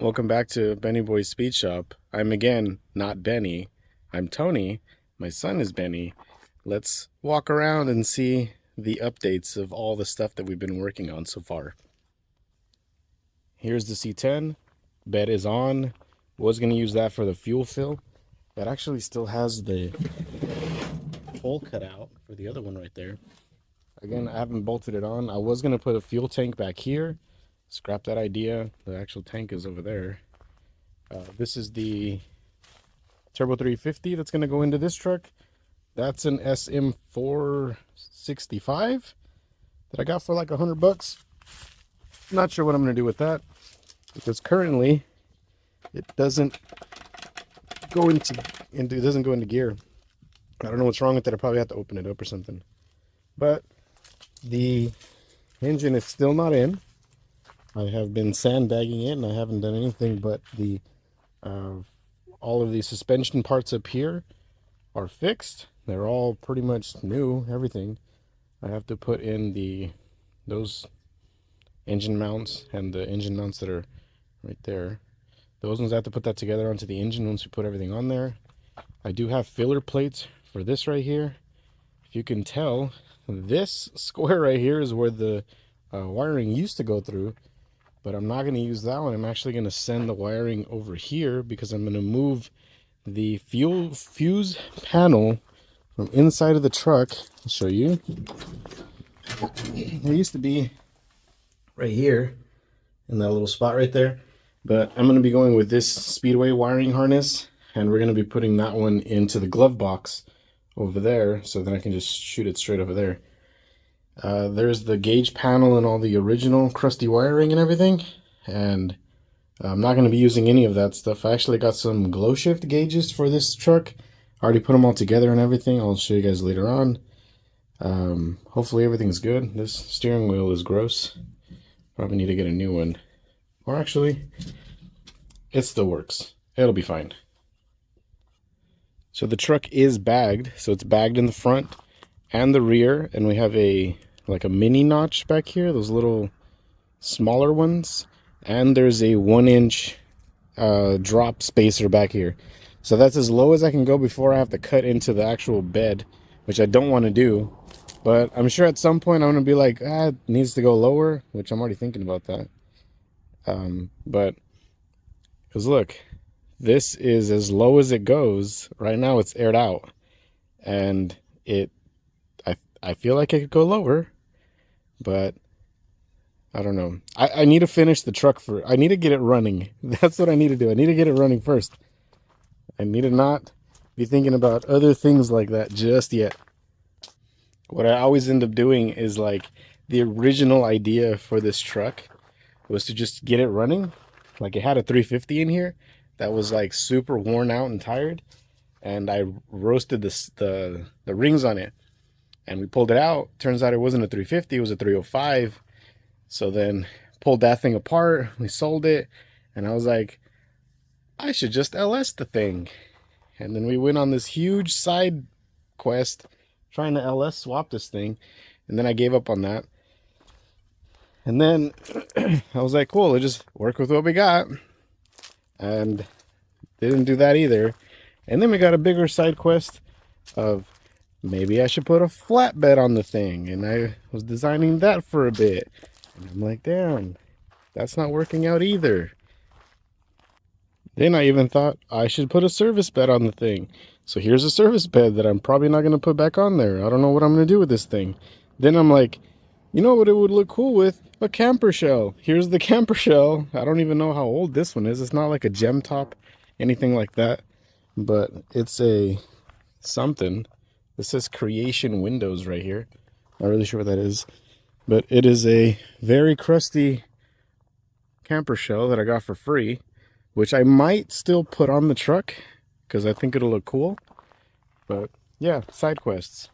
Welcome back to Benny Boy's Speed Shop. I'm again not Benny. I'm Tony. My son is Benny. Let's walk around and see the updates of all the stuff that we've been working on so far. Here's the C10. Bed is on. Was going to use that for the fuel fill. That actually still has the hole cut out for the other one right there. Again, I haven't bolted it on. I was going to put a fuel tank back here. Scrap that idea. The actual tank is over there. This is the Turbo 350 that's going to go into this truck. That's an SM465 that I got for like $100. Not sure what I'm going to do with that because currently it doesn't go into gear. I don't know what's wrong with it. I probably have to open it up or something. But the engine is still not in. I have been sandbagging it and I haven't done anything, but the all of the suspension parts up here are fixed. They're all pretty much new, everything. I have to put in those engine mounts and the engine mounts that are right there. Those ones I have to put that together onto the engine once we put everything on there. I do have filler plates for this right here. If you can tell, this square right here is where the wiring used to go through. But I'm not going to use that one. I'm actually going to send the wiring over here because I'm going to move the fuel fuse panel from inside of the truck. I'll show you. It used to be right here in that little spot right there. But I'm going to be going with this Speedway wiring harness. And we're going to be putting that one into the glove box over there. So then I can just shoot it straight over there. There's the gauge panel and all the original crusty wiring and everything, and I'm not going to be using any of that stuff. I actually got some glow shift gauges for this truck. I already put them all together and everything. I'll show you guys later on. Hopefully everything's good. This steering wheel is gross. Probably need to get a new one. Or actually, it still works. It'll be fine. So the truck is bagged. So it's bagged in the front and the rear, and we have like a mini notch back here, those little smaller ones, and there's a 1-inch drop spacer back here. So that's as low as I can go before I have to cut into the actual bed, which I don't want to do. But I'm sure at some point I'm going to be like, it needs to go lower, which I'm already thinking about that. But because look, this is as low as it goes. Right now it's aired out, and I feel like I could go lower, but I don't know. I need to finish the truck I need to get it running. That's what I need to do. I need to get it running first. I need to not be thinking about other things like that just yet. What I always end up doing is like the original idea for this truck was to just get it running. Like it had a 350 in here that was like super worn out and tired. And I roasted the rings on it. And we pulled it out. Turns out it wasn't a 350, it was a 305. So then pulled that thing apart. We sold it. And I was like, I should just LS the thing. And then we went on this huge side quest trying to LS swap this thing. And then I gave up on that. And then I was like, cool, let's just work with what we got. And didn't do that either. And then we got a bigger side quest of maybe I should put a flatbed on the thing. And I was designing that for a bit. And I'm like, damn, that's not working out either. Then I even thought I should put a service bed on the thing. So here's a service bed that I'm probably not going to put back on there. I don't know what I'm going to do with this thing. Then I'm like, you know what it would look cool with? A camper shell. Here's the camper shell. I don't even know how old this one is. It's not like a gem top, anything like that. But it's a something. This says Creation Windows right here. Not really sure what that is. But it is a very crusty camper shell that I got for free, which I might still put on the truck because I think it'll look cool. But yeah, side quests.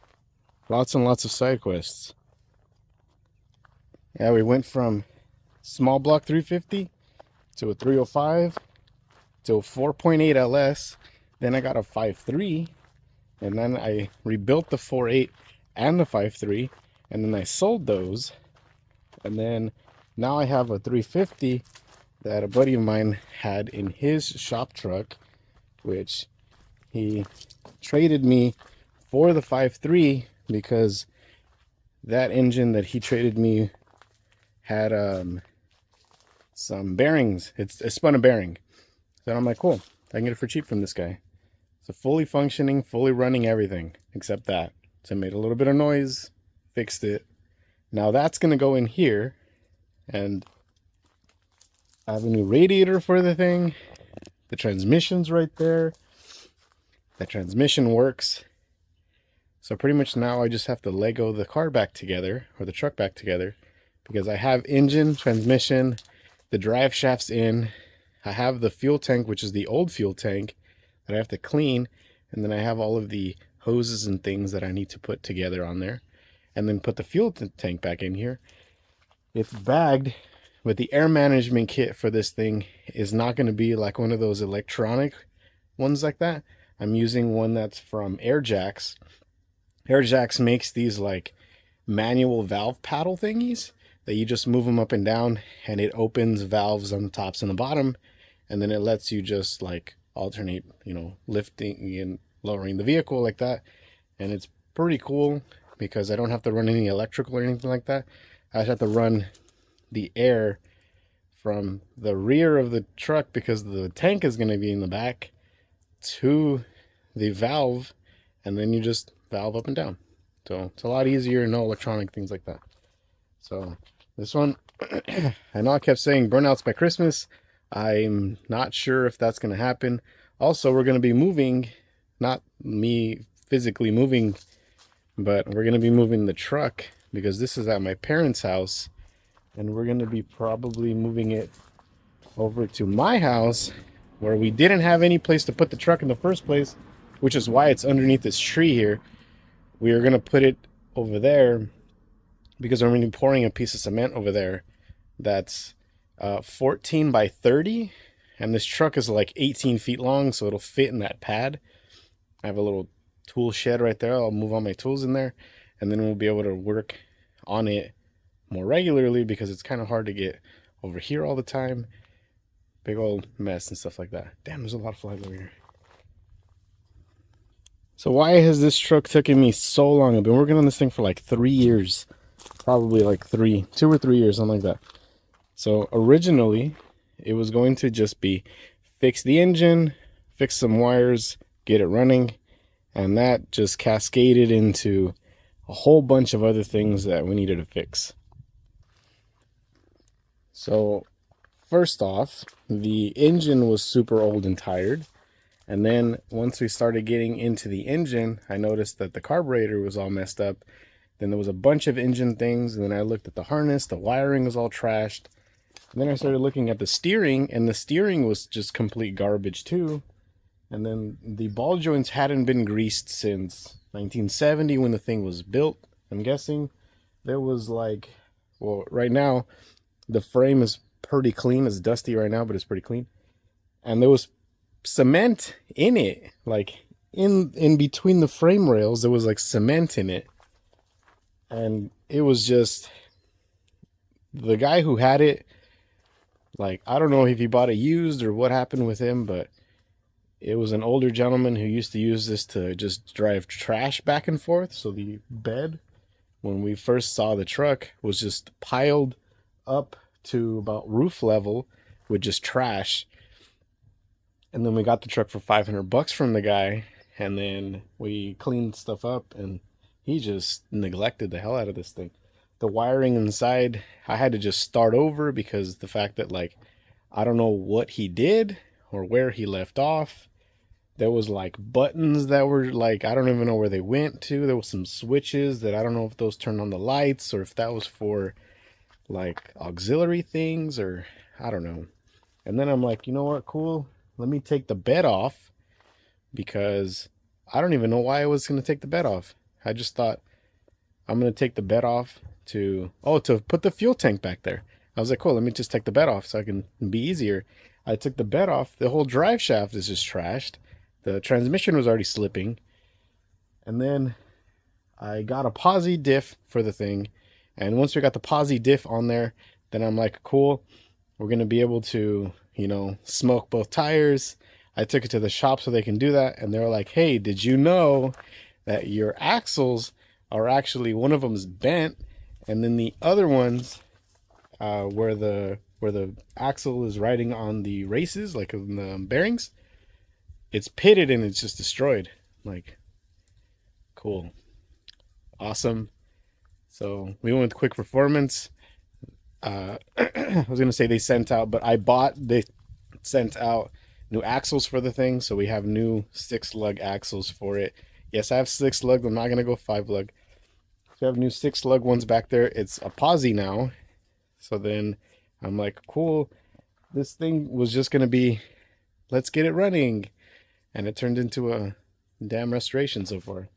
Lots and lots of side quests. Yeah, we went from small block 350 to a 305 to a 4.8 LS. Then I got a 5.3. And then I rebuilt the 4.8 and the 5.3, and then I sold those. And then now I have a 350 that a buddy of mine had in his shop truck, which he traded me for the 5.3 because that engine that he traded me had some bearings. It spun a bearing. So I'm like, cool, I can get it for cheap from this guy. So fully functioning, fully running everything except that. So I made a little bit of noise, fixed it. Now that's going to go in here, and I have a new radiator for the thing. The transmission's right there. The transmission works. So pretty much now I just have to Lego the car back together, or the truck back together, because I have engine, transmission, the drive shaft's in. I have the fuel tank, which is the old fuel tank that I have to clean, and then I have all of the hoses and things that I need to put together on there, and then put the fuel tank back in here. It's bagged, but the air management kit for this thing is not going to be like one of those electronic ones like that. I'm using one that's from Airjacks. Airjacks makes these like manual valve paddle thingies that you just move them up and down, and it opens valves on the tops and the bottom, and then it lets you just like alternate, lifting and lowering the vehicle like that. And it's pretty cool because I don't have to run any electrical or anything like that. I just have to run the air from the rear of the truck, because the tank is going to be in the back, to the valve, and then you just valve up and down. So it's a lot easier, no electronic things like that. So this one, I know I kept saying burnouts by Christmas. I'm not sure if that's going to happen. Also, we're going to be moving, not me physically moving, but we're going to be moving the truck, because this is at my parents' house, and we're going to be probably moving it over to my house, where we didn't have any place to put the truck in the first place, which is why it's underneath this tree here. We are going to put it over there because I'm going to be pouring a piece of cement over there that's 14 by 30, and this truck is like 18 feet long, so it'll fit in that pad. I have a little tool shed right there. I'll move all my tools in there, and then we'll be able to work on it more regularly, because it's kind of hard to get over here all the time. Big old mess and stuff like that. Damn, there's a lot of flies over here. So why has this truck taken me so long? I've been working on this thing for like 3 years. Probably like 2 or 3 years, something like that. So originally, it was going to just be fix the engine, fix some wires, get it running, and that just cascaded into a whole bunch of other things that we needed to fix. So first off, the engine was super old and tired. And then once we started getting into the engine, I noticed that the carburetor was all messed up. Then there was a bunch of engine things. And then I looked at the harness, the wiring was all trashed. And then I started looking at the steering, and the steering was just complete garbage too. And then the ball joints hadn't been greased since 1970 when the thing was built. I'm guessing there was like, well, right now the frame is pretty clean. It's dusty right now, but it's pretty clean. And there was cement in it, like in between the frame rails, there was like cement in it. And it was just, the guy who had it, like, I don't know if he bought it used or what happened with him, but it was an older gentleman who used to use this to just drive trash back and forth. So the bed, when we first saw the truck, was just piled up to about roof level with just trash. And then we got the truck for $500 from the guy, and then we cleaned stuff up, and he just neglected the hell out of this thing. The wiring inside, I had to just start over, because the fact that, like, I don't know what he did or where he left off. There was like buttons that were like, I don't even know where they went to. There was some switches that I don't know if those turned on the lights, or if that was for like auxiliary things, or I don't know. And then I'm like, you know what, cool, let me take the bed off, because I don't even know why I was going to take the bed off. I just thought, I'm going to take the bed off to put the fuel tank back there. I was like, cool, let me just take the bed off so I can be easier. I took the bed off. The whole drive shaft is just trashed. The transmission was already slipping. And then I got a posi diff for the thing. And once we got the posi diff on there, then I'm like, cool, We're going to be able to, smoke both tires. I took it to the shop so they can do that. And they're like, hey, did you know that your axles are actually, one of them's bent, and then the other ones, where the axle is riding on the races, like in the bearings, it's pitted and it's just destroyed. Like, cool, awesome. So we went with Quick Performance. I was gonna say they sent out, but they sent out new axles for the thing, so we have new 6 lug axles for it. Yes, I have 6 lug. I'm not gonna go 5 lug. So I have new 6 lug ones back there. It's a posi now. So then I'm like, cool. This thing was just gonna be, let's get it running, and it turned into a damn restoration so far.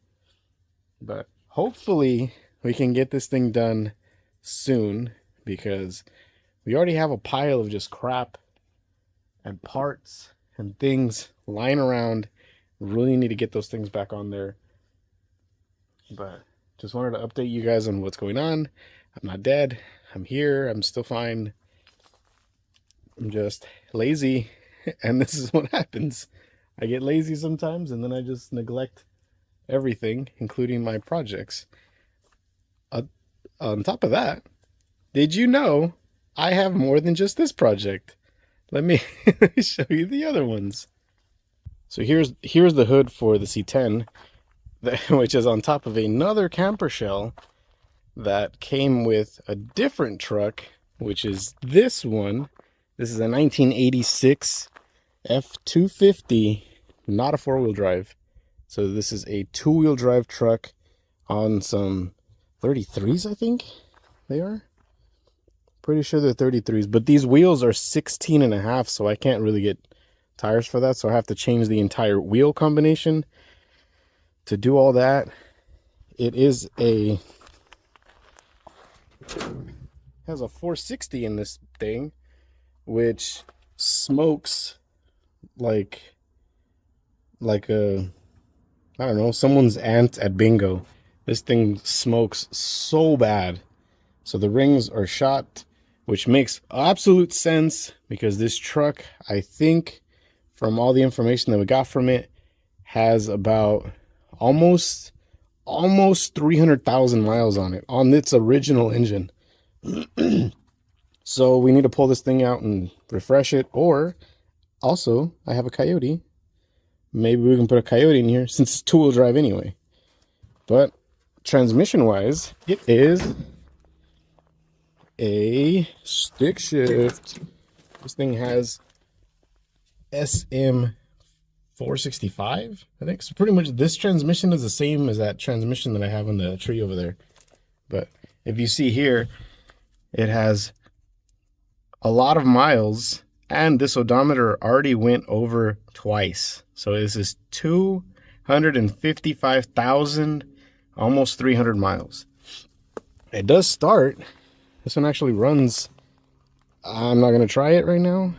But hopefully we can get this thing done soon, because we already have a pile of just crap and parts and things lying around. We really need to get those things back on there. But just wanted to update you guys on what's going on. I'm not dead. I'm here. I'm still fine. I'm just lazy. And this is what happens. I get lazy sometimes, and then I just neglect everything, including my projects. On top of that, did you know I have more than just this project? Let me, let me show you the other ones. So here's the hood for the C10, which is on top of another camper shell that came with a different truck, which is this one. This is a 1986 F250, not a 4-wheel drive. So this is a 2-wheel drive truck on some 33s, I think they are. Pretty sure they're 33s, but these wheels are 16 and a half, so I can't really get tires for that. So I have to change the entire wheel combination to do all that. It is has a 460 in this thing, which smokes like a, I don't know, someone's aunt at bingo. This thing smokes so bad. So the rings are shot, which makes absolute sense, because this truck, I think, from all the information that we got from it, has about almost 300,000 miles on it, on its original engine. So we need to pull this thing out and refresh it. Or also, I have a Coyote. Maybe we can put a Coyote in here, since it's 2-wheel drive anyway. But transmission wise, it is a stick shift. This thing has SM 465, I think. So pretty much this transmission is the same as that transmission that I have on the tree over there. But if you see here, it has a lot of miles, and this odometer already went over twice. So this is 255,000, almost 300 miles. It does start. This one actually runs. I'm not going to try it right now,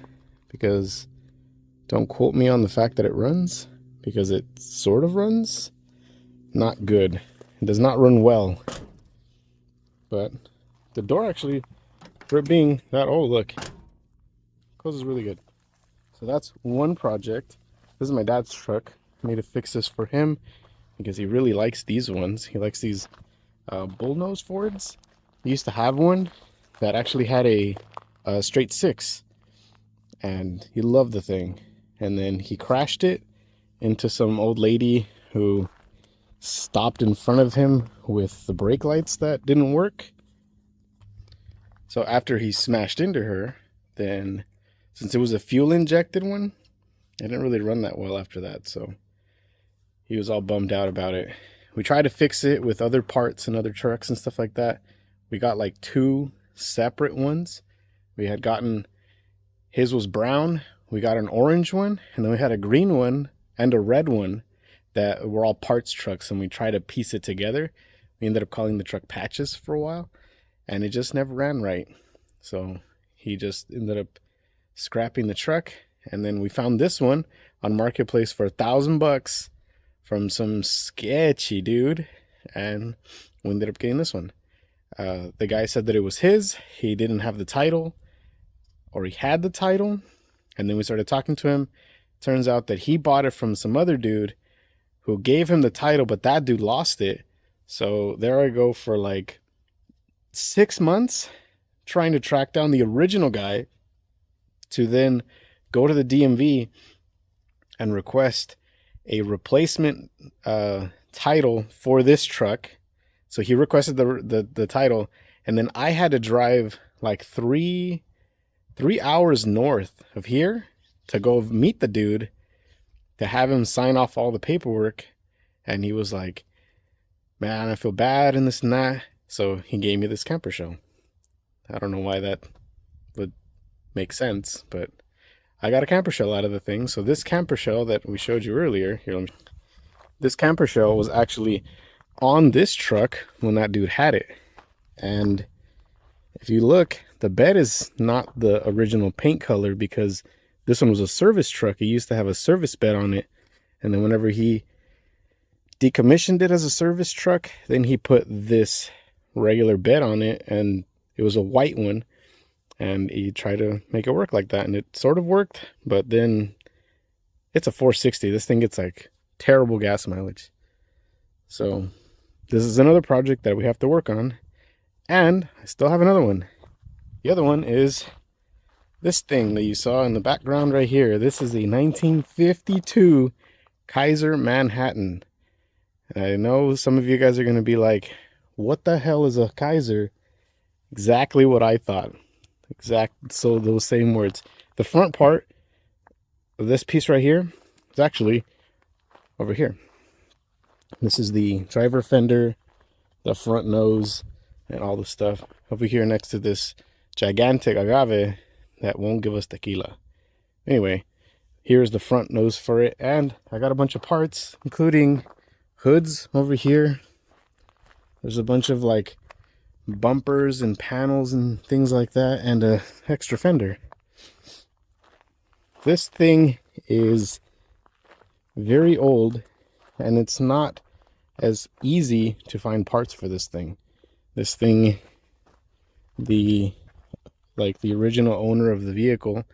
because don't quote me on the fact that it runs, because it sort of runs. Not good. It does not run well. But the door actually, for it being that old, look, closes really good. So that's one project. This is my dad's truck. I need to fix this for him, because he really likes these ones. He likes these bullnose Fords. He used to have one that actually had a straight 6, and he loved the thing. And then he crashed it into some old lady who stopped in front of him with the brake lights that didn't work. So after he smashed into her, then, since it was a fuel injected one, it didn't really run that well after that. So he was all bummed out about it. We tried to fix it with other parts and other trucks and stuff like that. We got like 2 separate ones. We had gotten, his was brown, we got an orange one, and then we had a green one and a red one that were all parts trucks, and we tried to piece it together. We ended up calling the truck Patches for a while, and it just never ran right. So he just ended up scrapping the truck, and then we found this one on Marketplace for $1,000 from some sketchy dude, and we ended up getting this one. The guy said that it was his. He didn't have the title. or he had the title. And then we started talking to him. Turns out that he bought it from some other dude who gave him the title, but that dude lost it. So there I go for like 6 months trying to track down the original guy to then go to the DMV and request a replacement title for this truck. So he requested the title, and then I had to drive like three hours north of here to go meet the dude to have him sign off all the paperwork. And he was like, man, I feel bad and this and that. So he gave me this camper shell. I don't know why that would make sense, but I got a camper shell out of the thing. So this camper shell that we showed you earlier, here, this camper shell was actually on this truck when that dude had it. And if you look, the bed is not the original paint color because this one was a service truck. He used to have a service bed on it. And then whenever he decommissioned it as a service truck, then he put this regular bed on it, and it was a white one. And he tried to make it work like that, and it sort of worked, but then it's a 460. This thing gets like terrible gas mileage. So this is another project that we have to work on. And I still have another one. The other one is this thing that you saw in the background right here. This is a 1952 Kaiser Manhattan. And I know some of you guys are going to be like, what the hell is a Kaiser? Exactly what I thought. So those same words. The front part of this piece right here is actually over here. This is the driver fender, the front nose, and all the stuff over here next to this gigantic agave that won't give us tequila. Anyway, here's the front nose for it, and I got a bunch of parts, including hoods over here. There's a bunch of like bumpers and panels and things like that, and a extra fender. This thing is very old, and it's not as easy to find parts for this thing. This thing, the original owner of the vehicle,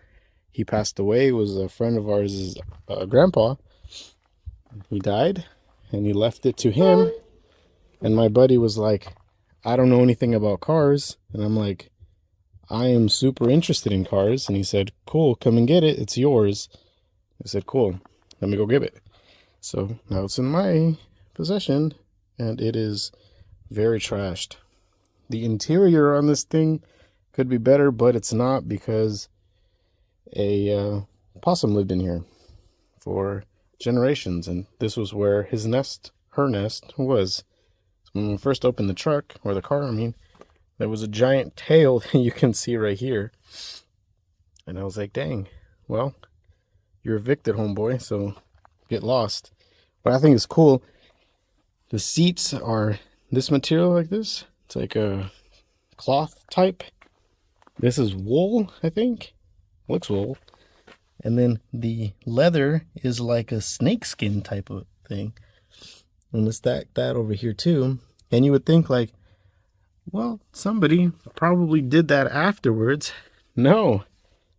he passed away. It was a friend of ours' grandpa. He died, and he left it to him. And my buddy was like, I don't know anything about cars. And I'm like, I am super interested in cars. And he said, cool, come and get it. It's yours. I said, cool, let me go get it. So now it's in my possession, and it is very trashed. The interior on this thing could be better, but it's not, because a possum lived in here for generations, and this was where her nest was. So when we first opened the truck, or the car, I mean, there was a giant tail that you can see right here. And I was like, dang, well, you're evicted, homeboy, so get lost. What I think is cool, the seats are this material like this. It's like a cloth type. This is wool, I think. Looks wool. And then the leather is like a snakeskin type of thing. And it's that over here too. And you would think like, well, somebody probably did that afterwards. No,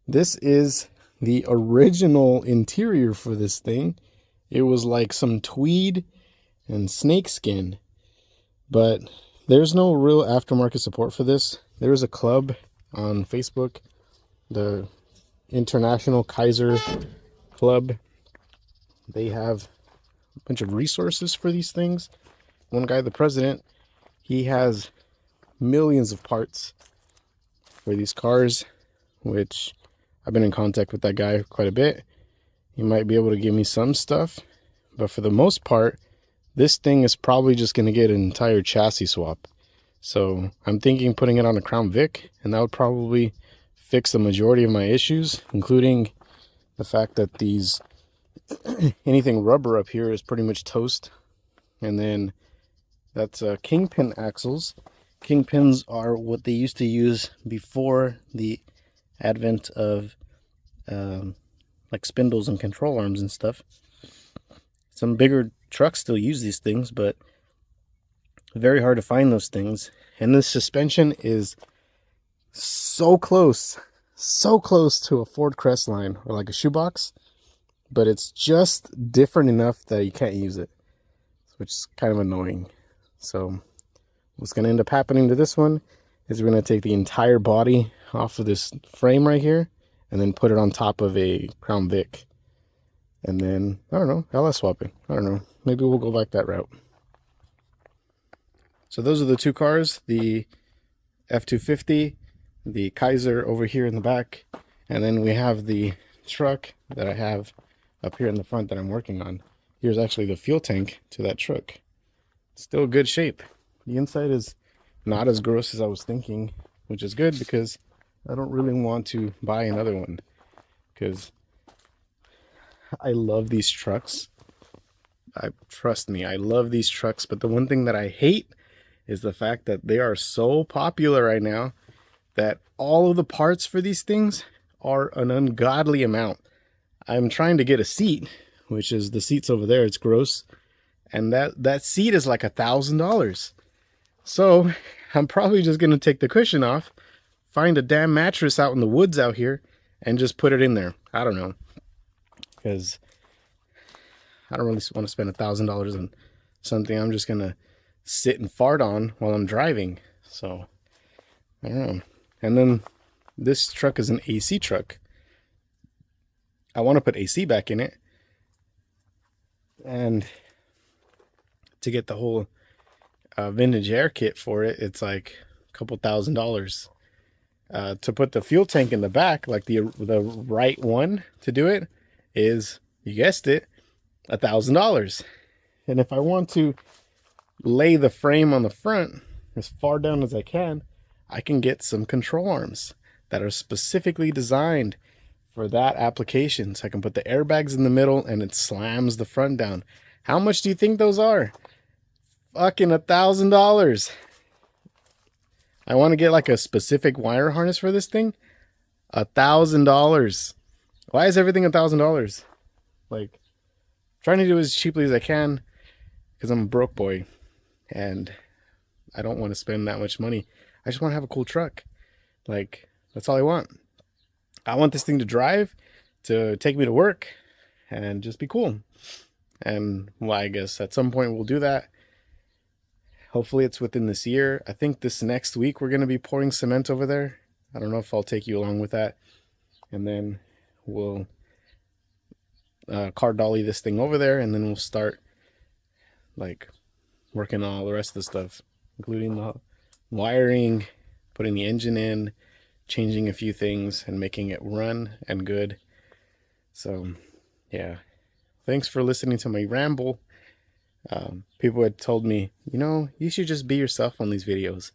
this is the original interior for this thing. It was like some tweed and snakeskin. But there's no real aftermarket support for this. There is a club on Facebook, the International Kaiser Club. They have a bunch of resources for these things. One guy, the president, he has millions of parts for these cars, which I've been in contact with that guy quite a bit. He might be able to give me some stuff, but for the most part, this thing is probably just going to get an entire chassis swap. So I'm thinking putting it on a Crown Vic, and that would probably fix the majority of my issues, including the fact that these anything rubber up here is pretty much toast. And then that's kingpin axles. Kingpins are what they used to use before the advent of like spindles and control arms and stuff. Some bigger trucks still use these things, but very hard to find those things. And this suspension is so close so close to a Ford Crestline or like a shoebox, but it's just different enough that you can't use it, which is kind of annoying. So what's going to end up happening to this one is we're going to take the entire body off of this frame right here and then put it on top of a Crown Vic. And then, I don't know, LS swapping. I don't know. Maybe we'll go back that route. So those are the two cars, the F-250, the Kaiser over here in the back, and then we have the truck that I have up here in the front that I'm working on. Here's actually the fuel tank to that truck. Still good shape. The inside is not as gross as I was thinking, which is good because I don't really want to buy another one, because I love these trucks. Trust me, I love these trucks, but the one thing that I hate is the fact that they are so popular right now that all of the parts for these things are an ungodly amount. I'm trying to get a seat, which is the seats over there. It's gross. And that seat is like $1,000. So I'm probably just going to take the cushion off, find a damn mattress out in the woods out here, and just put it in there. I don't know. Because I don't really want to spend $1,000 on something I'm just going to sit and fart on while I'm driving. So I don't know. And then this truck is an AC truck. I want to put AC back in it, and to get the whole vintage air kit for it, it's like a couple $1,000. To put the fuel tank in the back, like the right one to do it, is, you guessed it, $1,000. And if I want to lay the frame on the front as far down as I can get some control arms that are specifically designed for that application. So I can put the airbags in the middle and it slams the front down. How much do you think those are? Fucking $1,000. I want to get like a specific wire harness for this thing. $1,000. Why is everything $1,000? Like, trying to do it as cheaply as I can because I'm a broke boy and I don't want to spend that much money. I just want to have a cool truck. Like, that's all I want. I want this thing to drive, to take me to work, and just be cool. And, well, I guess at some point we'll do that. Hopefully it's within this year. I think this next week we're going to be pouring cement over there. I don't know if I'll take you along with that. And then we'll car dolly this thing over there, and then we'll start, like, working on all the rest of the stuff, including the wiring, putting the engine in, changing a few things, and making it run and good. So, yeah. Thanks for listening to my ramble. People had told me, you know, you should just be yourself on these videos.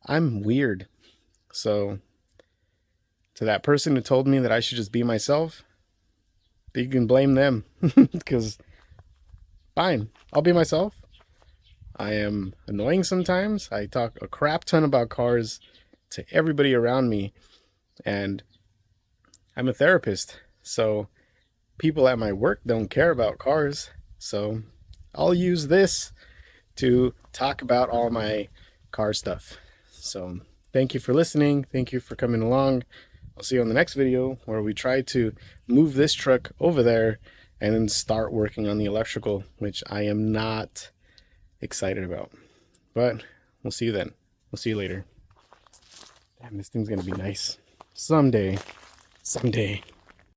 I'm weird. So, to that person who told me that I should just be myself, you can blame them. Because, fine, I'll be myself. I am annoying sometimes. I talk a crap ton about cars to everybody around me. And I'm a therapist. So, people at my work don't care about cars. So, I'll use this to talk about all my car stuff. So, thank you for listening. Thank you for coming along. I'll see you on the next video where we try to move this truck over there and then start working on the electrical, which I am not excited about. But we'll see you then. We'll see you later. Damn, this thing's gonna be nice. Someday. Someday.